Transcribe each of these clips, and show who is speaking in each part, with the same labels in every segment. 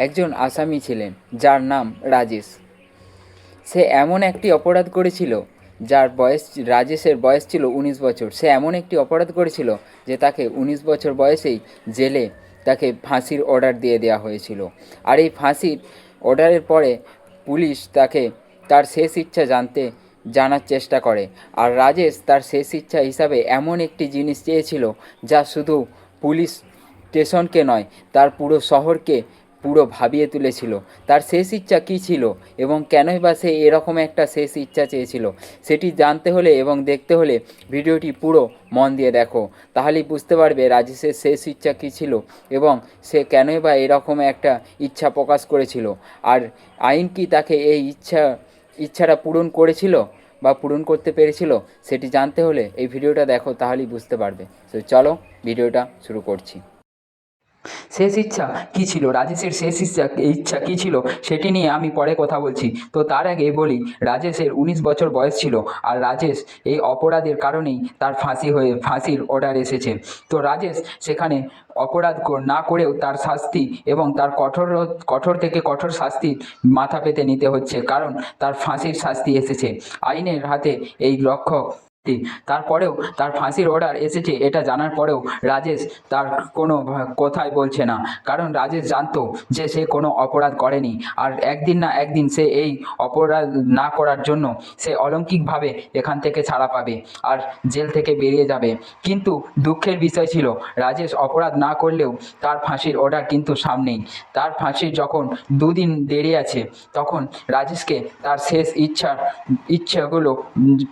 Speaker 1: একজন আসামি ছিলেন যার নাম রাজেশ। সে এমন একটি অপরাধ করেছিল যার বয়স, রাজেশের বয়স ছিল 19 বছর। সে এমন একটি অপরাধ করেছিল যে তাকে 19 বছর বয়সেই জেলে তাকে ফাঁসির অর্ডার দিয়ে দেওয়া হয়েছিল। আর এই ফাঁসির অর্ডারের পরে পুলিশ তাকে তার শেষ ইচ্ছা জানার চেষ্টা করে। আর রাজেশ তার শেষ ইচ্ছা হিসাবে এমন একটি জিনিস চেয়েছিল যা শুধু পুলিশ স্টেশনকে নয়, তার পুরো শহরকে পুরো ভাবিয়ে তুলেছিল। তার শেষ ইচ্ছা কী ছিল এবং কেনই বা সে এরকম একটা শেষ ইচ্ছা চেয়েছিল, সেটি জানতে হলে এবং দেখতে হলে ভিডিওটি পুরো মন দিয়ে দেখো। তাহলেই বুঝতে পারবে রাজেশের শেষ ইচ্ছা কী ছিল এবং সে কেনই বা এরকম একটা ইচ্ছা প্রকাশ করেছিল। আর আইন কি তাকে এই ইচ্ছাটা পূরণ করেছিল বা পূরণ করতে পেরেছিল, সেটি জানতে হলে এই ভিডিওটা দেখো, তাহলেই বুঝতে পারবে। তো চলো ভিডিওটা শুরু করছি। শেষ ইচ্ছা কী ছিল, রাজেশের শেষ ইচ্ছা কী ছিল সেটি নিয়ে আমি পরে কথা বলছি। তো তার আগে বলি, রাজেশের 19 বছর বয়স ছিল আর রাজেশ এই অপরাধের কারণেই তার ফাঁসির অর্ডার এসেছে। তো রাজেশ সেখানে অপরাধ না করেও তার শাস্তি এবং তার কঠোর থেকে কঠোর শাস্তি মাথা পেতে নিতে হচ্ছে, কারণ তার ফাঁসির শাস্তি এসেছে। আইনের হাতে এই রক্ষক। তারপরেও তার ফাঁসির অর্ডার এসেছে এটা জানার পরেও রাজেশ তার কোনো কথাই বলছে না, কারণ রাজেশ জানতো যে সে কোনো অপরাধ করেনি। আর একদিন না একদিন সে এই অপরাধ না করার জন্য সে অলৌকিকভাবে এখান থেকে ছাড়া পাবে আর জেল থেকে বেরিয়ে যাবে। কিন্তু দুঃখের বিষয় ছিল, রাজেশ অপরাধ না করলেও তার ফাঁসির অর্ডার কিন্তু সামনেই। তার ফাঁসির যখন 2 দিন দেরি আছে, তখন রাজেশকে তার শেষ ইচ্ছাগুলো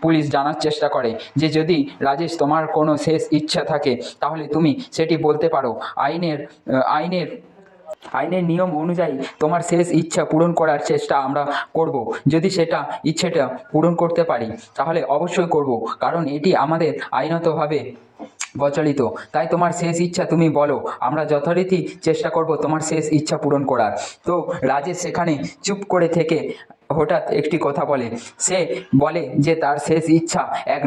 Speaker 1: পুলিশ জানার চেষ্টা করে যে যদি রাজেশ তোমার কোনো শেষ ইচ্ছা থাকে তাহলে তুমি সেটি বলতে পারো। আইনের আইনের নিয়ম অনুযায়ী তোমার শেষ ইচ্ছা পূরণ করার চেষ্টা আমরা করব। যদি ইচ্ছেটা পূরণ করতে পারি তাহলে অবশ্যই করব, কারণ এটি আমাদের আইনতভাবে প্রচলিত। তাই তোমার শেষ ইচ্ছা তুমি বলো, আমরা যথারীতি চেষ্টা করব তোমার শেষ ইচ্ছা পূরণ করার। তো রাজেশ সেখানে চুপ করে থেকে হঠাৎ একটি কথা বলে। সে বলে যে তার শেষ ইচ্ছা এক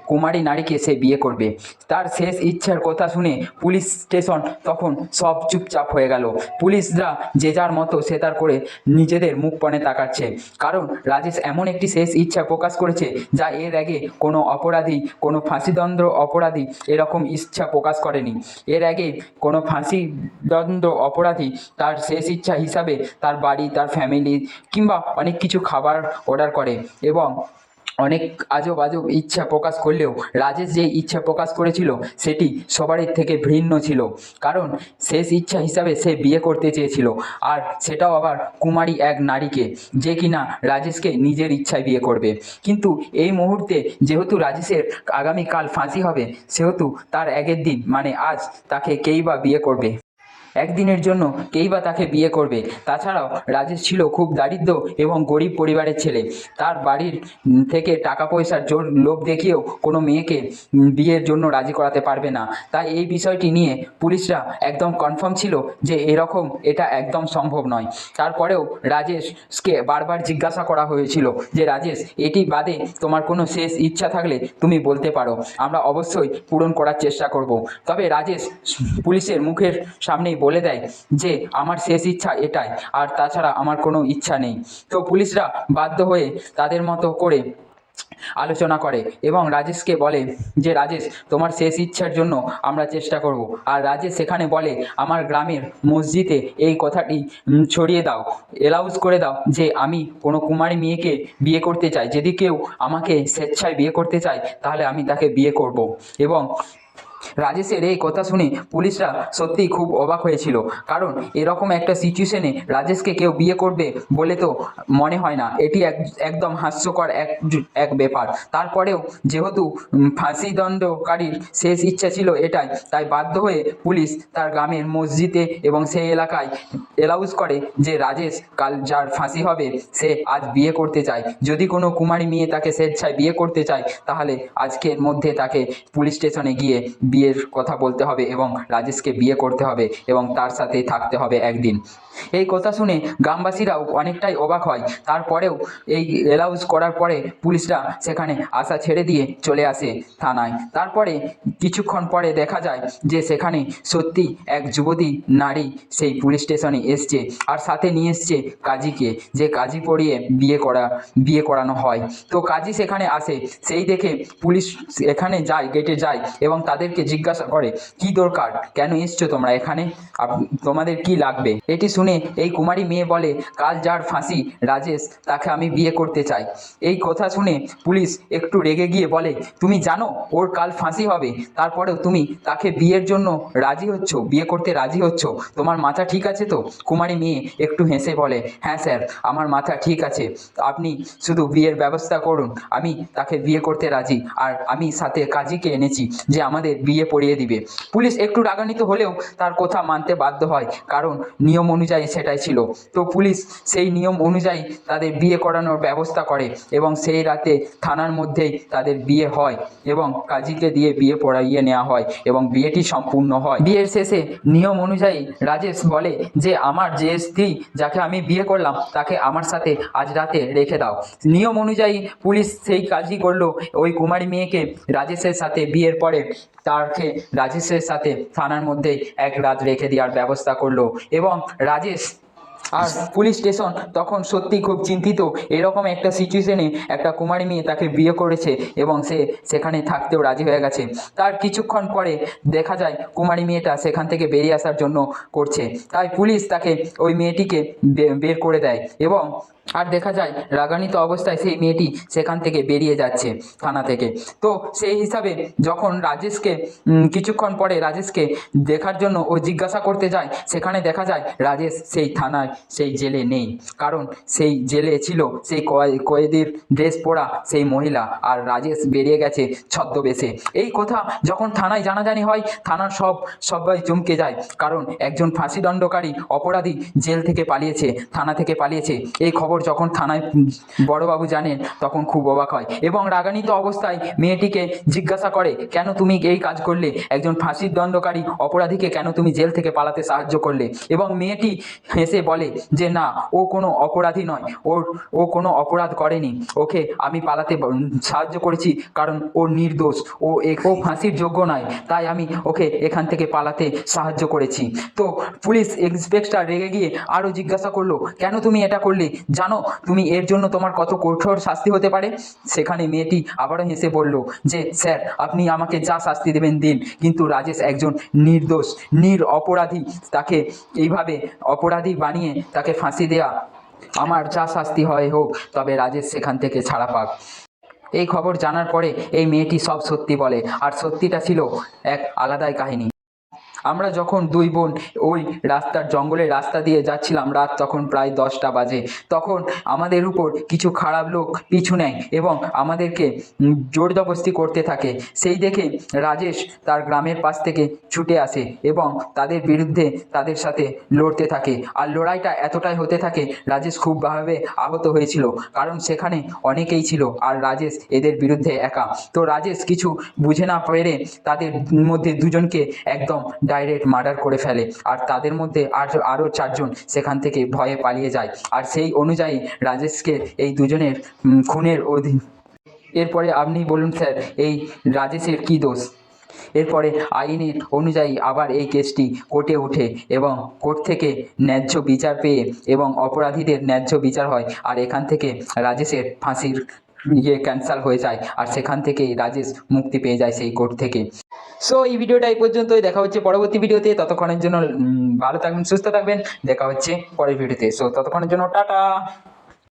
Speaker 1: কুমারী নারীকে সে বিয়ে করবে। তার শেষ ইচ্ছার কথা শুনে পুলিশ স্টেশন তখন সব চুপচাপ হয়ে গেল। পুলিশরা যে যার মতো সে তার করে নিজেদের মুখ পানে তাকাচ্ছে, কারণ রাজেশ এমন একটি শেষ ইচ্ছা প্রকাশ করেছে যা এর আগে কোনো অপরাধী, কোনো ফাঁসিদণ্ড অপরাধী এরকম ইচ্ছা প্রকাশ করেনি। এর আগে কোনো ফাঁসিদণ্ড অপরাধী তার শেষ ইচ্ছা হিসাবে তার বাড়ি, তার ফ্যামিলি কিংবা অনেক কিছু খাবার অর্ডার করে এবং অনেক আজব আজব ইচ্ছা প্রকাশ করলেও রাজেশ যে ইচ্ছা প্রকাশ করেছিল সেটি সবারই থেকে ভিন্ন ছিল, কারণ শেষ ইচ্ছা হিসাবে সে বিয়ে করতে চেয়েছিল, আর সেটাও আবার কুমারী এক নারীকে, যে কিনা রাজেশকে নিজের ইচ্ছায় বিয়ে করবে। কিন্তু এই মুহূর্তে যেহেতু রাজেশের আগামীকাল ফাঁসি হবে, সেহেতু তার আগের দিন মানে আজ তাকে কেই বা বিয়ে করবে, একদিনের জন্য কেই বা তাকে বিয়ে করবে। তাছাড়াও রাজেশ ছিল খুব দারিদ্র এবং গরিব পরিবারের ছেলে। তার বাড়ির থেকে টাকা পয়সার লোভ দেখিয়েও কোনো মেয়েকে বিয়ের জন্য রাজি করাতে পারবে না। তাই এই বিষয়টি নিয়ে পুলিশরা একদম কনফার্ম ছিল যে এটা একদম সম্ভব নয়। তারপরেও রাজেশকে বারবার জিজ্ঞাসা করা হয়েছিল যে রাজেশ, এটি বাদে তোমার কোনো শেষ ইচ্ছা থাকলে তুমি বলতে পারো, আমরা অবশ্যই পূরণ করার চেষ্টা করব। তবে রাজেশ পুলিশের মুখের সামনেই বলে দেয় যে আমার শেষ ইচ্ছা এটাই, আর তাছাড়া আমার কোনো ইচ্ছা নেই। তো পুলিশরা বাধ্য হয়ে তাদের মতো করে আলোচনা করে এবং রাজেশকে বলে যে রাজেশ, তোমার শেষ ইচ্ছার জন্য আমরা চেষ্টা করব। আর রাজেশ সেখানে বলে, আমার গ্রামের মসজিদে এই কথাটি ছড়িয়ে দাও, অ্যালাউজ করে দাও যে আমি কোনো কুমারী মেয়েকে বিয়ে করতে চাই, যদি কেউ আমাকে স্বেচ্ছায় বিয়ে করতে চায় তাহলে আমি তাকে বিয়ে করব। এবং রাজেশের এই কথা শুনে পুলিশরা সত্যিই খুব অবাক হয়েছিল, কারণ এরকম একটা সিচুয়েশনে রাজেশকে কেউ বিয়ে করবে বলে তো মনে হয় না। এটি একদম হাস্যকর এক ব্যাপার। তারপরেও যেহেতু ফাঁসিদণ্ডকারীর শেষ ইচ্ছা ছিল এটাই, তাই বাধ্য হয়ে পুলিশ তার গ্রামের মসজিদে এবং সেই এলাকায় অ্যালাউজ করে যে রাজেশ কাল যার ফাঁসি হবে সে আজ বিয়ে করতে চায়। যদি কোনো কুমারী মেয়ে তাকে স্বেচ্ছায় বিয়ে করতে চায় তাহলে আজকের মধ্যে তাকে পুলিশ স্টেশনে গিয়ে বিয়ের কথা বলতে হবে এবং রাজেশকে বিয়ে করতে হবে এবং তার সাথে থাকতে হবে একদিন। এই কথা শুনে গ্রামবাসীরাও অনেকটাই অবাক হয়। তারপরেও এই অ্যালাউন্স করার পরে পুলিশরা সেখানে আসা ছেড়ে দিয়ে চলে আসে থানায়। তারপরে কিছুক্ষণ পরে দেখা যায় যে সেখানে সত্যি এক যুবতী নারী সেই পুলিশ স্টেশনে এসছে, আর সাথে নিয়ে এসছে কাজীকে, যে কাজী পড়িয়ে বিয়ে করানো হয়। তো কাজী সেখানে আসে, সেই দেখে পুলিশ এখানে যায়, গেটে যায় এবং তাদেরকে জিজ্ঞাসা করে কি দরকার, কেন এসছো তোমরা এখানে, তোমাদের কি লাগবে। এটি শুনে এই কুমারী মেয়ে বলে, কাল যার ফাঁসি রাজেশ, তাকে আমি বিয়ে করতে চাই। এই কথা শুনে পুলিশ একটু রেগে গিয়ে বলে, তুমি জানো ওর কাল ফাঁসি হবে, তারপরেও তুমি তাকে বিয়ের জন্য রাজি হচ্ছ, বিয়ে করতে রাজি হচ্ছ, তোমার মাথা ঠিক আছে তো? কুমারী মেয়ে একটু হেসে বলে, হ্যাঁ স্যার, আমার মাথা ঠিক আছে, আপনি শুধু বিয়ের ব্যবস্থা করুন, আমি তাকে বিয়ে করতে রাজি, আর আমি সাথে কাজীকে এনেছি যে আমাদের বিয়ে পড়িয়ে দিবে। পুলিশ একটু রাগান্বিত হলেও তার কথা মানতে বাধ্য হয়, কারণ নিয়ম অনুযায়ী সেটাই ছিল। তো পুলিশ সেই নিয়ম অনুযায়ী তাদের বিয়ে করানোর ব্যবস্থা করে এবং সেই রাতে থানার মধ্যেই তাদের বিয়ে হয় এবং কাজীকে দিয়ে বিয়ে পড়াইয়ে নেওয়া হয় এবং বিয়েটি সম্পূর্ণ হয়। বিয়ের শেষে নিয়ম অনুযায়ী রাজেশ বলে যে আমার যে স্ত্রী যাকে আমি বিয়ে করলাম তাকে আমার সাথে আজ রাতে রেখে দাও। নিয়ম অনুযায়ী পুলিশ সেই কাজই করলো, ওই কুমারী মেয়েকে রাজেশের সাথে বিয়ের পরে তাকে রাজেশের সাথে থানার মধ্যেই এক রাত রেখে দেওয়ার ব্যবস্থা করলো এবং রাজেশ আর পুলিশ স্টেশন তখন সত্যি খুব চিন্তিত, এরকম একটা সিচুয়েশনে একটা কুমারী মেয়ে তাকে বিয়ে করেছে এবং সে সেখানে থাকতেও রাজি হয়ে গেছে। তার কিছুক্ষণ পরে দেখা যায় কুমারী মেয়েটা সেখান থেকে বেরিয়ে আসার জন্য করছে, তাই পুলিশ তাকে ওই মেয়েটিকে বের করে দেয় এবং আর দেখা যায় রাগান্বিত অবস্থায় সেই মেয়েটি সেখান থেকে বেরিয়ে যাচ্ছে থানা থেকে। তো সেই হিসাবে যখন রাজেশকে কিছুক্ষণ পরে রাজেশকে দেখার জন্য ও জিজ্ঞাসা করতে যায়, সেখানে দেখা যায় রাজেশ সেই থানায় সেই জেলে নেই, কারণ সেই জেলে ছিল সেই কয়েদির ড্রেস পরা সেই মহিলা, আর রাজেশ বেরিয়ে গেছে ছদ্মবেশে। এই কথা যখন থানায় জানাজানি হয়, থানার সবাই চমকে যায়, কারণ একজন ফাঁসিদণ্ডকারী অপরাধী জেল থেকে পালিয়েছে, থানা থেকে পালিয়েছে। এই খবর যখন থানায় বড়বাবু জানেন তখন খুব অবাক হয় এবং রাগান্বিত অবস্থায় মেয়েটিকে জিজ্ঞাসা করে, কেন তুমি এই কাজ করলে, একজন ফাঁসির দণ্ডকারী অপরাধীকে কেন তুমি জেল থেকে পালাতে সাহায্য করলে? এবং মেয়েটি হেসে বলে যে না, ও কোনো অপরাধী নয়, ও কোনো অপরাধ করেনি, ওকে আমি পালাতে সাহায্য করেছি কারণ ও নির্দোষ, ও ফাঁসির যোগ্য নয়, তাই আমি ওকে এখান থেকে পালাতে সাহায্য করেছি। তো পুলিশ ইন্সপেক্টর রেগে গিয়ে আরও জিজ্ঞাসা করলো, কেন তুমি এটা করলে, জানো তুমি এর জন্য তোমার কত কঠোর শাস্তি হতে পারে? সেখানে মেয়েটি আবারও হেসে বলল যে স্যার, আপনি আমাকে যা শাস্তি দেবেন দিন, কিন্তু রাজেশ একজন নির্দোষ অপরাধী, তাকে এইভাবে অপরাধী বানিয়ে তাকে ফাঁসি দেয়া, আমার যা শাস্তি হয় হোক, তবে রাজেশ সেখান থেকে ছাড়া পাক। এই খবর জানার পরে এই মেয়েটি সব সত্যি বলে, আর সত্যিটা ছিল এক আলাদাই কাহিনী। আমরা যখন দুই বোন ওই জঙ্গলের রাস্তা দিয়ে যাচ্ছিলাম, রাত তখন প্রায় 10টা বাজে, তখন আমাদের উপর কিছু খারাপ লোক পিছু নেয় এবং আমাদেরকে জোর জবরদস্তি করতে থাকে। সেই দেখে রাজেশ তার গ্রামের পাশ থেকে ছুটে আসে এবং তাদের বিরুদ্ধে তাদের সাথে লড়তে থাকে, আর লড়াইটা এতটাই হতে থাকে রাজেশ খুবভাবে আহত হয়েছিল, কারণ সেখানে অনেকেই ছিল আর রাজেশ এদের বিরুদ্ধে একা। তো রাজেশ কিছু বুঝে না পেরে তাদের মধ্যে দুজনকে একদম ডাইরেক্ট মার্ডার করে ফেলে, আর তাদের মধ্যে আরও 4জন সেখান থেকে ভয়ে পালিয়ে যায়। আর সেই অনুযায়ী রাজেশকে এই দুজনের খুনের অধীন। এরপরে আপনি বলুন স্যার, এই রাজেশের কী দোষ? এরপরে আইনের অনুযায়ী আবার এই কেসটি কোর্টে ওঠে এবং কোর্ট থেকে ন্যায্য বিচার পেয়ে এবং অপরাধীদের ন্যায্য বিচার হয়, আর এখান থেকে রাজেশের ফাঁসির ক্যান্সেল হয়ে যায়, আর সেখান থেকেই রাজেশ মুক্তি পেয়ে যায় সেই কোর্ট থেকে। সো এই ভিডিওটা এই পর্যন্তই, দেখা হচ্ছে পরবর্তী ভিডিওতে। ততক্ষণের জন্য ভালো থাকবেন, সুস্থ থাকবেন, দেখা হচ্ছে পরের ভিডিওতে। সো ততক্ষণের জন্য টাটা।